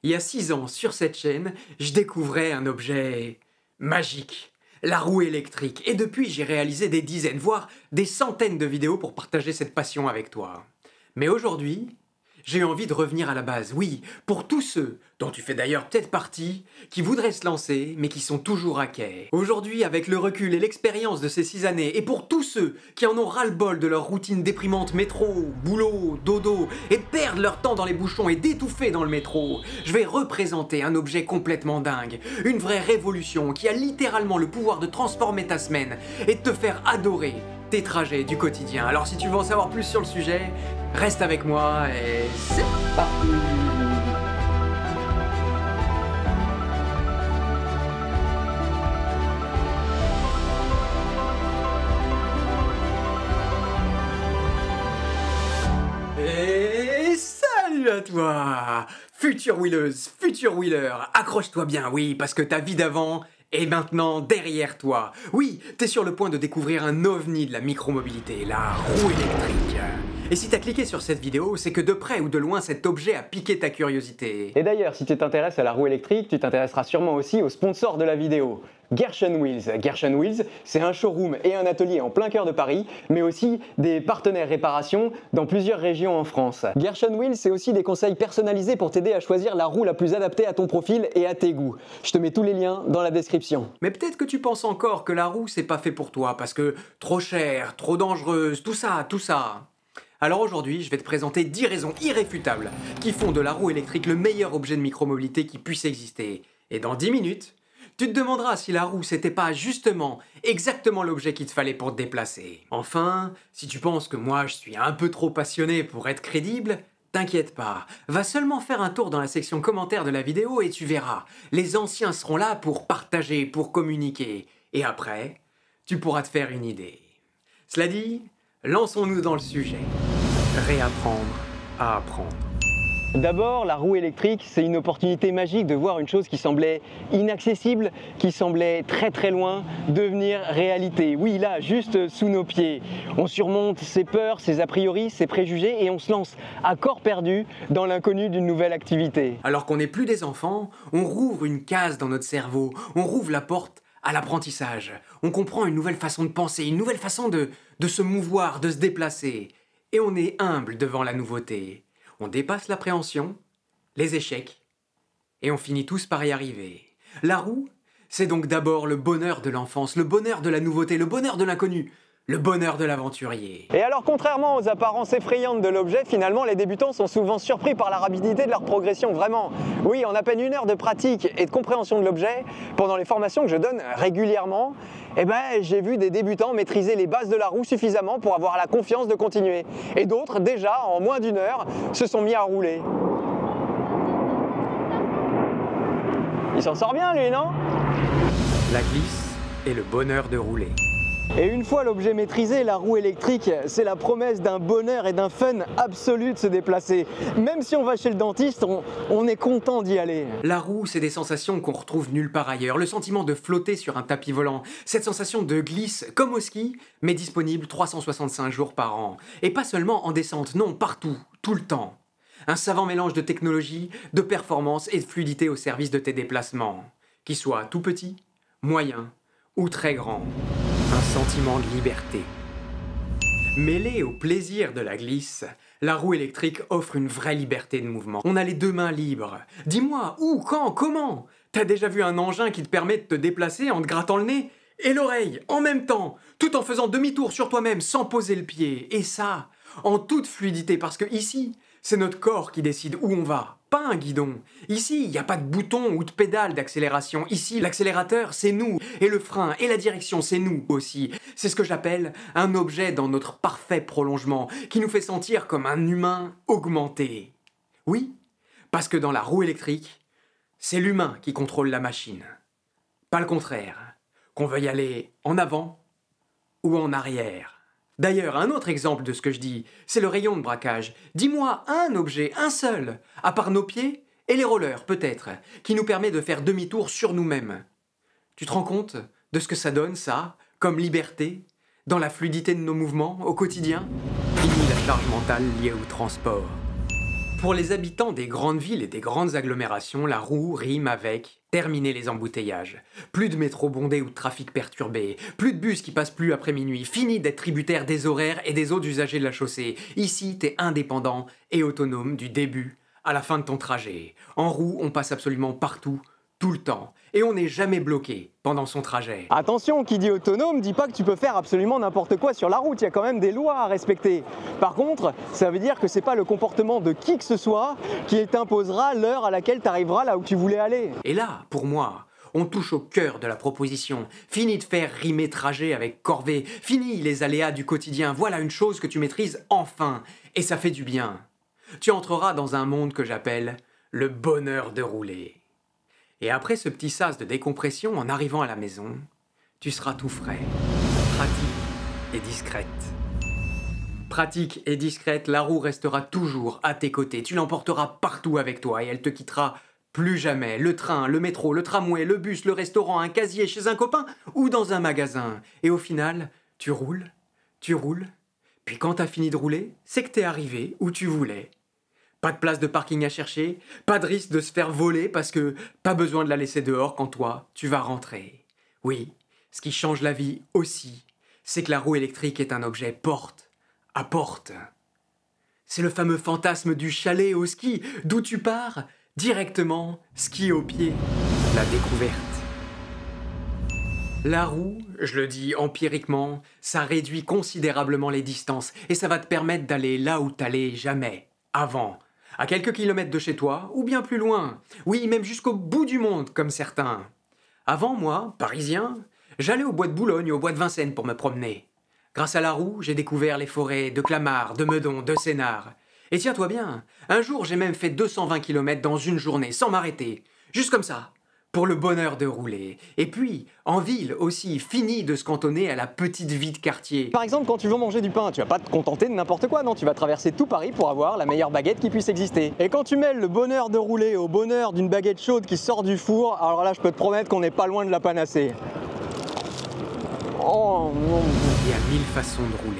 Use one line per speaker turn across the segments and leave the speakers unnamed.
Il y a 6 ans, sur cette chaîne, je découvrais un objet magique, la roue électrique. Et depuis, j'ai réalisé des dizaines, voire des centaines de vidéos pour partager cette passion avec toi. Mais aujourd'hui, j'ai eu envie de revenir à la base, oui, pour tous ceux, dont tu fais d'ailleurs peut-être partie, qui voudraient se lancer, mais qui sont toujours à quai. Aujourd'hui, avec le recul et l'expérience de ces 6 années, et pour tous ceux qui en ont ras-le-bol de leur routine déprimante métro, boulot, dodo, et de perdre leur temps dans les bouchons et d'étouffer dans le métro, je vais représenter un objet complètement dingue, une vraie révolution qui a littéralement le pouvoir de transformer ta semaine et de te faire adorer tes trajets du quotidien. Alors si tu veux en savoir plus sur le sujet, reste avec moi et c'est parti! Et salut à toi! Future wheeleuse, future wheeler, accroche-toi bien, oui, parce que ta vie d'avant est maintenant derrière toi. Oui, t'es sur le point de découvrir un ovni de la micromobilité, la roue électrique. Et si t'as cliqué sur cette vidéo, c'est que de près ou de loin cet objet a piqué ta curiosité.
Et d'ailleurs, si tu t'intéresses à la roue électrique, tu t'intéresseras sûrement aussi au sponsor de la vidéo, Gershon Wheels. Gershon Wheels, c'est un showroom et un atelier en plein cœur de Paris, mais aussi des partenaires réparation dans plusieurs régions en France. Gershon Wheels, c'est aussi des conseils personnalisés pour t'aider à choisir la roue la plus adaptée à ton profil et à tes goûts. Je te mets tous les liens dans la description.
Mais peut-être que tu penses encore que la roue c'est pas fait pour toi, parce que trop chère, trop dangereuse, tout ça. Alors aujourd'hui, je vais te présenter 10 raisons irréfutables qui font de la roue électrique le meilleur objet de micromobilité qui puisse exister. Et dans 10 minutes, tu te demanderas si la roue c'était pas justement exactement l'objet qu'il te fallait pour te déplacer. Enfin, si tu penses que moi je suis un peu trop passionné pour être crédible, t'inquiète pas, va seulement faire un tour dans la section commentaires de la vidéo et tu verras, les anciens seront là pour partager, pour communiquer. Et après, tu pourras te faire une idée. Cela dit, lançons-nous dans le sujet. Réapprendre à apprendre.
D'abord, la roue électrique, c'est une opportunité magique de voir une chose qui semblait inaccessible, qui semblait très loin, devenir réalité. Oui, là, juste sous nos pieds. On surmonte ses peurs, ses a priori, ses préjugés et on se lance à corps perdu dans l'inconnu d'une nouvelle activité.
Alors qu'on n'est plus des enfants, on rouvre une case dans notre cerveau, on rouvre la porte à l'apprentissage. On comprend une nouvelle façon de penser, une nouvelle façon de se mouvoir, de se déplacer. Et on est humble devant la nouveauté. On dépasse l'appréhension, les échecs, et on finit tous par y arriver. La roue, c'est donc d'abord le bonheur de l'enfance, le bonheur de la nouveauté, le bonheur de l'inconnu, le bonheur de l'aventurier.
Et alors, contrairement aux apparences effrayantes de l'objet, finalement, les débutants sont souvent surpris par la rapidité de leur progression, vraiment. Oui, en à peine 1 heure de pratique et de compréhension de l'objet, pendant les formations que je donne régulièrement, j'ai vu des débutants maîtriser les bases de la roue suffisamment pour avoir la confiance de continuer. Et d'autres, déjà, en moins d'1 heure, se sont mis à rouler. Il s'en sort bien, lui, non?
La glisse et le bonheur de rouler.
Et une fois l'objet maîtrisé, la roue électrique, c'est la promesse d'un bonheur et d'un fun absolu de se déplacer. Même si on va chez le dentiste, on est content d'y aller.
La roue, c'est des sensations qu'on retrouve nulle part ailleurs. Le sentiment de flotter sur un tapis volant, cette sensation de glisse comme au ski, mais disponible 365 jours par an. Et pas seulement en descente, non, partout, tout le temps. Un savant mélange de technologie, de performance et de fluidité au service de tes déplacements. Qu'ils soient tout petits, moyens ou très grands. Un sentiment de liberté. Mêlé au plaisir de la glisse, la roue électrique offre une vraie liberté de mouvement. On a les 2 mains libres. Dis-moi, où, quand, comment? T'as déjà vu un engin qui te permet de te déplacer en te grattant le nez et l'oreille en même temps, tout en faisant demi-tour sur toi-même sans poser le pied. Et ça, en toute fluidité, parce que ici, c'est notre corps qui décide où on va, pas un guidon. Ici, il n'y a pas de bouton ou de pédale d'accélération. Ici, l'accélérateur, c'est nous. Et le frein et la direction, c'est nous aussi. C'est ce que j'appelle un objet dans notre parfait prolongement, qui nous fait sentir comme un humain augmenté. Oui, parce que dans la roue électrique, c'est l'humain qui contrôle la machine. Pas le contraire, qu'on veuille aller en avant ou en arrière. D'ailleurs, un autre exemple de ce que je dis, c'est le rayon de braquage. Dis-moi un objet, un seul, à part nos pieds et les rollers peut-être, qui nous permet de faire demi-tour sur nous-mêmes. Tu te rends compte de ce que ça donne, ça, comme liberté, dans la fluidité de nos mouvements au quotidien? Fini la charge mentale liée au transport. Pour les habitants des grandes villes et des grandes agglomérations, la roue rime avec terminer les embouteillages. Plus de métro bondé ou de trafic perturbé, plus de bus qui passent plus après minuit, fini d'être tributaire des horaires et des autres usagers de la chaussée. Ici, t'es indépendant et autonome du début à la fin de ton trajet. En roue, on passe absolument partout, tout le temps, et on n'est jamais bloqué pendant son trajet.
Attention, qui dit autonome dit pas que tu peux faire absolument n'importe quoi sur la route, il y a quand même des lois à respecter. Par contre, ça veut dire que c'est pas le comportement de qui que ce soit qui t'imposera l'heure à laquelle tu arriveras là où tu voulais aller.
Et là, pour moi, on touche au cœur de la proposition. Fini de faire rimer trajet avec corvée, fini les aléas du quotidien, voilà une chose que tu maîtrises enfin, et ça fait du bien. Tu entreras dans un monde que j'appelle le bonheur de rouler. Et après ce petit sas de décompression, en arrivant à la maison, tu seras tout frais, pratique et discrète. Pratique et discrète, la roue restera toujours à tes côtés. Tu l'emporteras partout avec toi et elle te quittera plus jamais. Le train, le métro, le tramway, le bus, le restaurant, un casier chez un copain ou dans un magasin. Et au final, tu roules, puis quand t'as fini de rouler, c'est que t'es arrivé où tu voulais. Pas de place de parking à chercher, pas de risque de se faire voler parce que pas besoin de la laisser dehors quand toi, tu vas rentrer. Oui, ce qui change la vie aussi, c'est que la roue électrique est un objet porte à porte. C'est le fameux fantasme du chalet au ski, d'où tu pars, directement, ski au pied, la découverte. La roue, je le dis empiriquement, ça réduit considérablement les distances et ça va te permettre d'aller là où t'allais jamais, avant. À quelques kilomètres de chez toi, ou bien plus loin. Oui, même jusqu'au bout du monde, comme certains. Avant, moi, parisien, j'allais au bois de Boulogne, au bois de Vincennes pour me promener. Grâce à la roue, j'ai découvert les forêts de Clamart, de Meudon, de Sénart. Et tiens-toi bien, un jour j'ai même fait 220 km dans une journée, sans m'arrêter. Juste comme ça, pour le bonheur de rouler. Et puis, en ville aussi, fini de se cantonner à la petite vie de quartier.
Par exemple, quand tu veux manger du pain, tu vas pas te contenter de n'importe quoi, non, tu vas traverser tout Paris pour avoir la meilleure baguette qui puisse exister. Et quand tu mêles le bonheur de rouler au bonheur d'une baguette chaude qui sort du four, alors là, je peux te promettre qu'on n'est pas loin de la panacée. Oh non.
Il y a 1000 façons de rouler.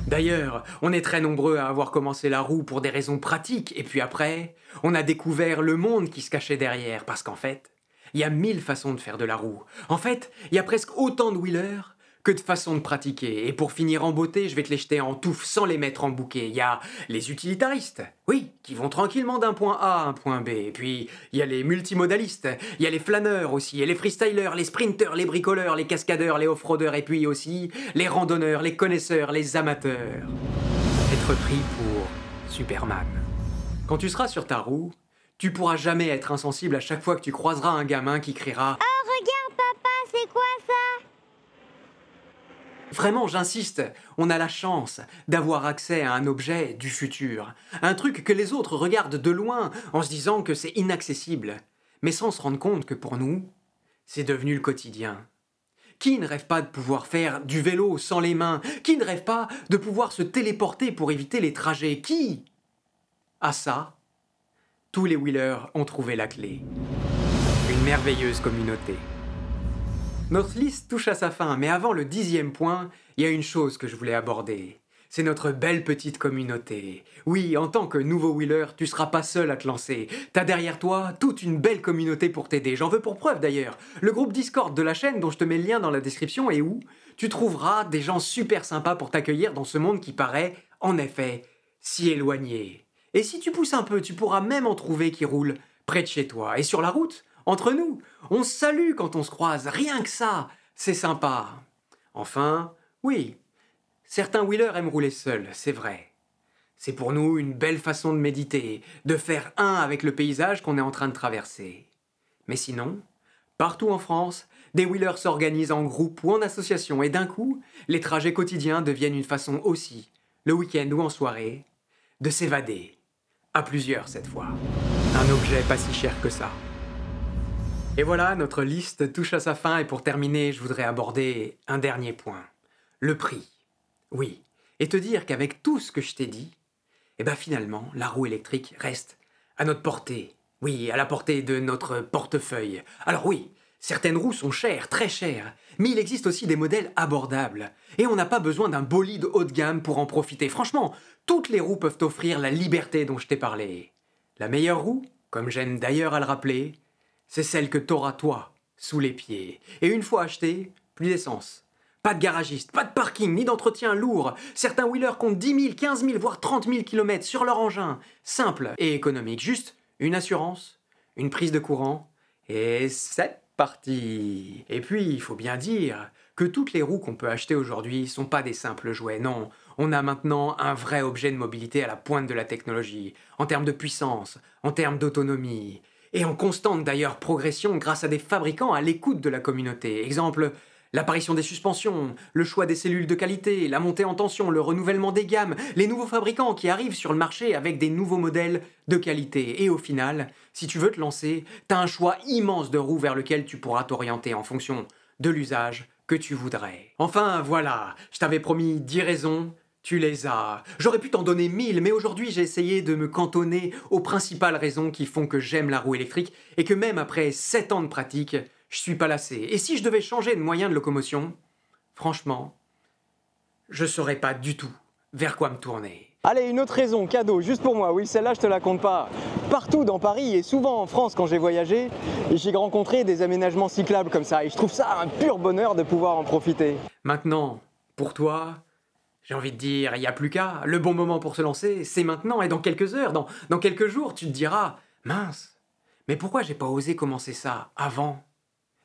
D'ailleurs, on est très nombreux à avoir commencé la roue pour des raisons pratiques, et puis après, on a découvert le monde qui se cachait derrière, parce qu'en fait, il y a 1000 façons de faire de la roue. En fait, il y a presque autant de wheelers que de façons de pratiquer. Et pour finir en beauté, je vais te les jeter en touffe sans les mettre en bouquet. Il y a les utilitaristes, oui, qui vont tranquillement d'un point A à un point B. Et puis, il y a les multimodalistes, il y a les flâneurs aussi, et les freestylers, les sprinters, les bricoleurs, les cascadeurs, les off-roaders, et puis aussi les randonneurs, les connaisseurs, les amateurs. Être pris pour Superman. Quand tu seras sur ta roue, tu pourras jamais être insensible à chaque fois que tu croiseras un gamin qui criera «
Oh, regarde papa, c'est quoi ça ?»
Vraiment, j'insiste, on a la chance d'avoir accès à un objet du futur. Un truc que les autres regardent de loin en se disant que c'est inaccessible. Mais sans se rendre compte que pour nous, c'est devenu le quotidien. Qui ne rêve pas de pouvoir faire du vélo sans les mains? Qui ne rêve pas de pouvoir se téléporter pour éviter les trajets? Qui? À ça, tous les wheelers ont trouvé la clé. Une merveilleuse communauté. Notre liste touche à sa fin, mais avant le 10e point, il y a une chose que je voulais aborder. C'est notre belle petite communauté. Oui, en tant que nouveau wheeler, tu seras pas seul à te lancer. T'as derrière toi toute une belle communauté pour t'aider. J'en veux pour preuve d'ailleurs. Le groupe Discord de la chaîne, dont je te mets le lien dans la description, et où tu trouveras des gens super sympas pour t'accueillir dans ce monde qui paraît, en effet, si éloigné. Et si tu pousses un peu, tu pourras même en trouver qui roulent près de chez toi. Et sur la route, entre nous, on se salue quand on se croise, rien que ça, c'est sympa. Enfin, oui, certains wheelers aiment rouler seuls, c'est vrai. C'est pour nous une belle façon de méditer, de faire un avec le paysage qu'on est en train de traverser. Mais sinon, partout en France, des wheelers s'organisent en groupe ou en association et d'un coup, les trajets quotidiens deviennent une façon aussi, le week-end ou en soirée, de s'évader. À plusieurs cette fois. Un objet pas si cher que ça. Et voilà, notre liste touche à sa fin et pour terminer, je voudrais aborder un dernier point. Le prix. Oui. Et te dire qu'avec tout ce que je t'ai dit, eh ben finalement, la roue électrique reste à notre portée. Oui, à la portée de notre portefeuille. Alors oui, certaines roues sont chères, très chères, mais il existe aussi des modèles abordables. Et on n'a pas besoin d'un bolide haut de gamme pour en profiter. Franchement, Toutes les roues peuvent offrir la liberté dont je t'ai parlé. La meilleure roue, comme j'aime d'ailleurs à le rappeler, c'est celle que t'auras toi, sous les pieds. Et une fois achetée, plus d'essence. Pas de garagiste, pas de parking, ni d'entretien lourd. Certains wheelers comptent 10 000, 15 000, voire 30 000 km sur leur engin. Simple et économique. Juste une assurance, une prise de courant, et c'est parti. Et puis, il faut bien dire que toutes les roues qu'on peut acheter aujourd'hui sont pas des simples jouets, non. On a maintenant un vrai objet de mobilité à la pointe de la technologie, en termes de puissance, en termes d'autonomie, et en constante d'ailleurs progression grâce à des fabricants à l'écoute de la communauté. Exemple, l'apparition des suspensions, le choix des cellules de qualité, la montée en tension, le renouvellement des gammes, les nouveaux fabricants qui arrivent sur le marché avec des nouveaux modèles de qualité. Et au final, si tu veux te lancer, t'as un choix immense de roues vers lequel tu pourras t'orienter en fonction de l'usage que tu voudrais. Enfin, voilà, je t'avais promis 10 raisons, tu les as. J'aurais pu t'en donner 1000, mais aujourd'hui j'ai essayé de me cantonner aux principales raisons qui font que j'aime la roue électrique et que même après 7 ans de pratique, je suis pas lassé. Et si je devais changer de moyen de locomotion, franchement, je saurais pas du tout vers quoi me tourner.
Allez, une autre raison, cadeau, juste pour moi. Oui, celle-là, je te la compte pas. Partout dans Paris et souvent en France quand j'ai voyagé, j'ai rencontré des aménagements cyclables comme ça. Et je trouve ça un pur bonheur de pouvoir en profiter.
Maintenant, pour toi, j'ai envie de dire, il n'y a plus qu'à. Le bon moment pour se lancer, c'est maintenant et dans quelques heures, dans quelques jours, tu te diras, mince, mais pourquoi j'ai pas osé commencer ça avant ?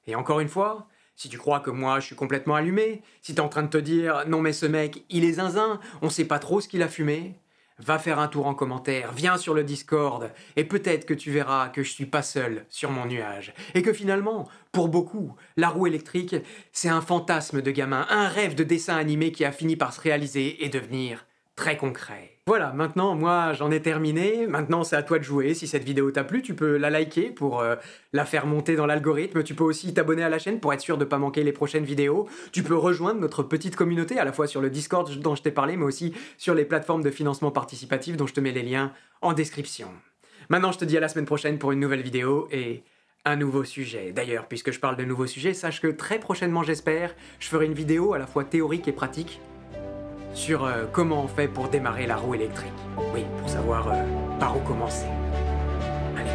Et encore une fois, si tu crois que moi je suis complètement allumé, si t'es en train de te dire non mais ce mec il est zinzin, on sait pas trop ce qu'il a fumé, va faire un tour en commentaire, viens sur le Discord, et peut-être que tu verras que je suis pas seul sur mon nuage. Et que finalement, pour beaucoup, la roue électrique, c'est un fantasme de gamin, un rêve de dessin animé qui a fini par se réaliser et devenir très concret. Voilà, maintenant, moi, j'en ai terminé. Maintenant, c'est à toi de jouer. Si cette vidéo t'a plu, tu peux la liker pour la faire monter dans l'algorithme. Tu peux aussi t'abonner à la chaîne pour être sûr de ne pas manquer les prochaines vidéos. Tu peux rejoindre notre petite communauté, à la fois sur le Discord dont je t'ai parlé, mais aussi sur les plateformes de financement participatif dont je te mets les liens en description. Maintenant, je te dis à la semaine prochaine pour une nouvelle vidéo et un nouveau sujet. D'ailleurs, puisque je parle de nouveaux sujets, sache que très prochainement, j'espère, je ferai une vidéo à la fois théorique et pratique sur comment on fait pour démarrer la roue électrique. Oui, pour savoir par où commencer. Allez.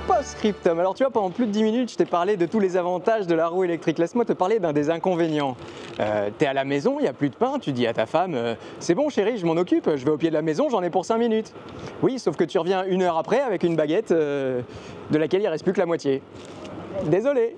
Post-scriptum. Alors tu vois, pendant plus de 10 minutes, je t'ai parlé de tous les avantages de la roue électrique. Laisse-moi te parler d'un des inconvénients. T'es à la maison, il n'y a plus de pain, tu dis à ta femme c'est bon chérie, je m'en occupe, je vais au pied de la maison, j'en ai pour 5 minutes. Oui, sauf que tu reviens 1 heure après avec une baguette de laquelle il ne reste plus que la moitié. Désolé.